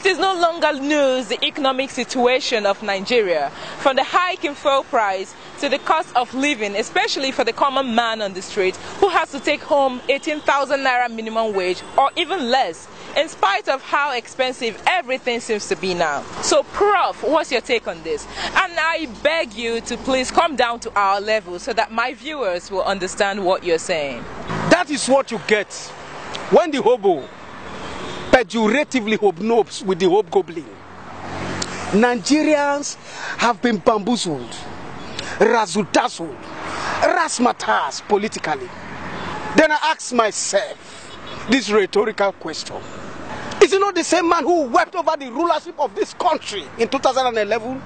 It is no longer news, the economic situation of Nigeria, from the hike in fuel price to the cost of living, especially for the common man on the street who has to take home 18,000 naira minimum wage or even less, in spite of how expensive everything seems to be now. So, Prof, what's your take on this? And I beg you to please come down to our level so that my viewers will understand what you're saying. That is what you get when the hobo pejoratively hobnobs with the hobgoblin. Nigerians have been bamboozled, razzle-dazzled, razzmatazz politically. Then I ask myself this rhetorical question. Is it not the same man who wept over the rulership of this country in 2011?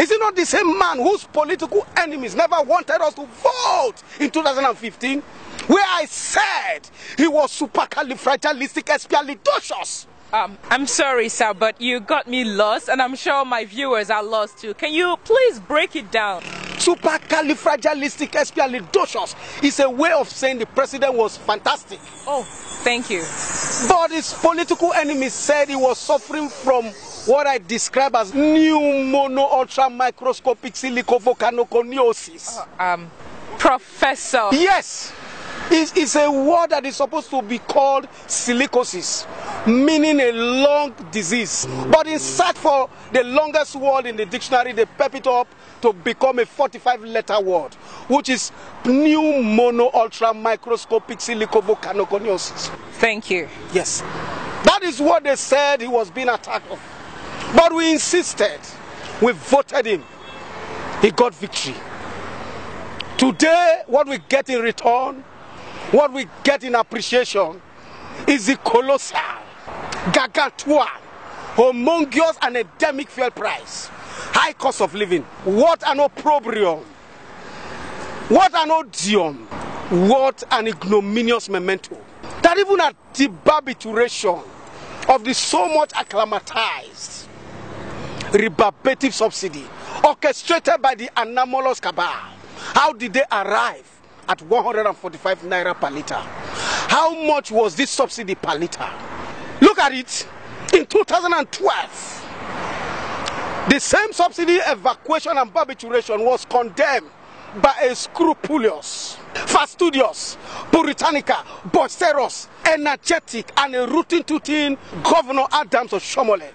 Is it not the same man whose political enemies never wanted us to vote in 2015? Where I said he was supercalifragilisticexpialidocious. I'm sorry, sir, but you got me lost, and I'm sure my viewers are lost too. Can you please break it down? Supercalifragilisticexpialidocious is a way of saying the president was fantastic. Oh, thank you. But his political enemies said he was suffering from what I describe as new mono ultra microscopic silicovolcanoconiosis. Professor. Yes. It's a word that is supposed to be called silicosis, meaning a lung disease. But in search for the longest word in the dictionary, they pep it up to become a 45-letter word, which is new mono ultra microscopic silicovolcanoconiosis. Thank you. Yes. That is what they said he was being attacked of. But we insisted. We voted him. He got victory. Today, what we get in return, what we get in appreciation, is the colossal, gargantuan, humongous and endemic fuel price, high cost of living. What an opprobrium, what an odium, what an ignominious memento. That even at the barbituration of the so much acclimatized rebarbative subsidy orchestrated by the anomalous cabal, how did they arrive at 145 naira per litre? How much was this subsidy per litre? Look at it. In 2012, the same subsidy evacuation and barbituration was condemned by a scrupulous, fastidious, puritanical, boisterous, energetic, and a rootin' Governor Adams of Shomole,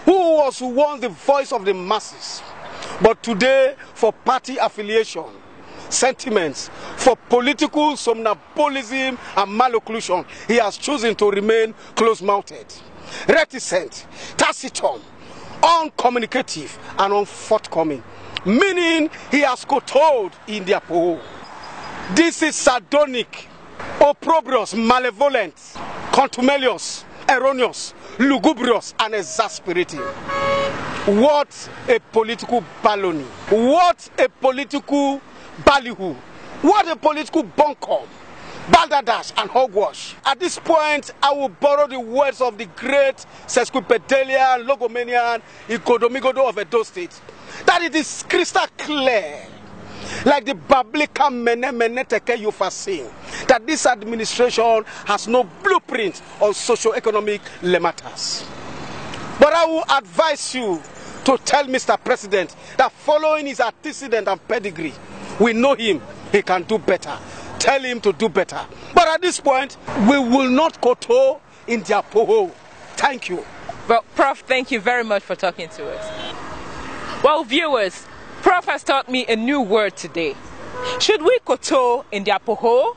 who was once the voice of the masses, but today, for party affiliation, sentiments, for political somnambulism and malocclusion, he has chosen to remain close-mouthed, reticent, taciturn, uncommunicative, and unforthcoming, meaning he has kowtowed in their poho. This is sardonic, opprobrious, malevolent, contumelious, erroneous, lugubrious, and exasperating. What a political baloney. What a political ballyhoo. What a political bunkum, balderdash and hogwash. At this point, I will borrow the words of the great sesquipedalian, logomanian, Ikodomigodo of Edo State, that it is crystal clear, like the biblical Menemeneteke Yufasin, that this administration has no blueprint on socio-economic matters. But I will advise you to tell Mr. President that following his antecedent and pedigree, we know him, he can do better. Tell him to do better. But at this point, we will not kowtow in their poho. Thank you. Well, Prof, thank you very much for talking to us. Well, viewers, Prof has taught me a new word today. Should we kowtow in their poho